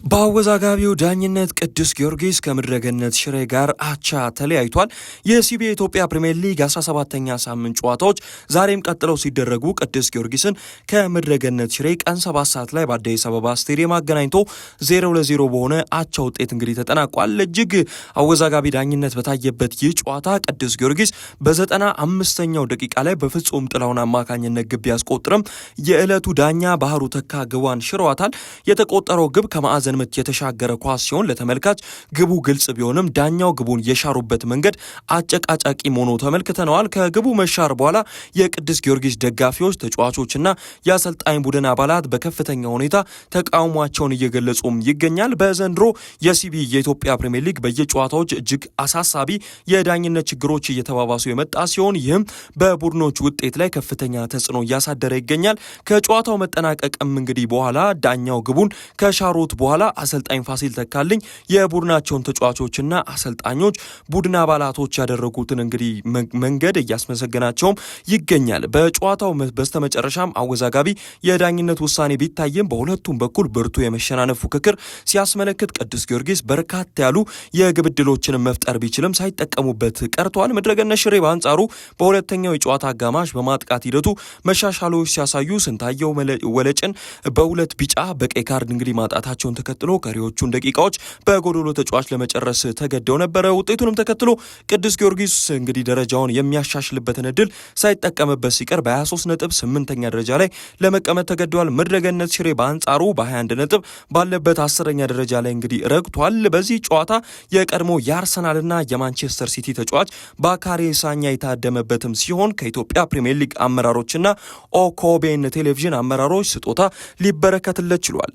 በአወዛጋቢው ዳኝነት ቅዱስ ጊዮርጊስ ከምድረገነት ሽሬ ጋር አቻ ተለያይቷል። የሲቢ የኢትዮጵያ ፕሪሚየር ሊግ 17ኛ ሳምንት ጨዋታዎች ዛሬም ቀጥለው ሲደረጉ ቅዱስ ጊዮርጊስን ከምድረገነት ሽሬ ቀን 7 ሰዓት ላይ በአዲስ አበባ ስቴዲየም አገናኝቶ 0-0 በሆነ አቻ ውጤት እንግዲህ ተጠናቋል። እጅግ አወዛጋቢ ዳኝነት በታየበት ይህ ጨዋታ ቅዱስ ጊዮርጊስ በ95ኛው ደቂቃ ላይ በፍጹም ጥላውን አማካኝነት ግብ ያስቆጥርም የዕለቱ ዳኛ ባህሩ ተካ ግቧን ሽረዋታል። የተቆጠረው ግብ ከማዕዘን ምት የተሻገረ ኳስ ሲሆን ለተመልካች ግቡ ግልጽ ቢሆንም ዳኛው ግቡን የሻሩበት መንገድ አጨቃጫቂ ሆኖ ተመልክተነዋል። ከግቡ መሻር በኋላ የቅዱስ ጊዮርጊስ ደጋፊዎች፣ ተጫዋቾችና የአሰልጣኝ ቡድን አባላት በከፍተኛ ሁኔታ ተቃውሟቸውን እየገለጹም ይገኛል። በዘንድሮ የሲቢ የኢትዮጵያ ፕሪሚየር ሊግ በየጨዋታዎች እጅግ አሳሳቢ የዳኝነት ችግሮች እየተባባሱ የመጣ ሲሆን ይህም በቡድኖች ውጤት ላይ ከፍተኛ ተጽዕኖ እያሳደረ ይገኛል። ከጨዋታው መጠናቀቅም እንግዲህ በኋላ ዳኛው ግቡን ከሻሩት በኋላ አሰልጣኝ ፋሲል ተካልኝ የቡድናቸውን ተጫዋቾችና አሰልጣኞች ቡድን አባላቶች ያደረጉትን እንግዲህ መንገድ እያስመሰገናቸውም ይገኛል። በጨዋታው በስተመጨረሻም አወዛጋቢ የዳኝነት ውሳኔ ቢታይም በሁለቱም በኩል ብርቱ የመሸናነፍ ፉክክር ሲያስመለክት ቅዱስ ጊዮርጊስ በርካታ ያሉ የግብ ዕድሎችን መፍጠር ቢችልም ሳይጠቀሙበት ቀርቷል። ምድረገነት ሽሬ በአንጻሩ በሁለተኛው የጨዋታ አጋማሽ በማጥቃት ሂደቱ መሻሻሎች ሲያሳዩ ስንታየው ወለጭን በሁለት ቢጫ በቀይ ካርድ እንግዲህ ማጣታቸውን ተከትሎ ቀሪዎቹን ደቂቃዎች በጎዶሎ ተጫዋች ለመጨረስ ተገደው ነበረ። ውጤቱንም ተከትሎ ቅዱስ ጊዮርጊስ እንግዲህ ደረጃውን የሚያሻሽልበትን እድል ሳይጠቀምበት ሲቀር በ23 ነጥብ 8ኛ ደረጃ ላይ ለመቀመጥ ተገደዋል። ምድረገነት ሽሬ በአንጻሩ በ21 ነጥብ ባለበት 10ኛ ደረጃ ላይ እንግዲህ ረግቷል። በዚህ ጨዋታ የቀድሞ የአርሰናልና የማንቸስተር ሲቲ ተጫዋች ባካሪ ሳኛ የታደመበትም ሲሆን ከኢትዮጵያ ፕሪሚየር ሊግ አመራሮችና ኦኮቤን ቴሌቪዥን አመራሮች ስጦታ ሊበረከትለት ችሏል።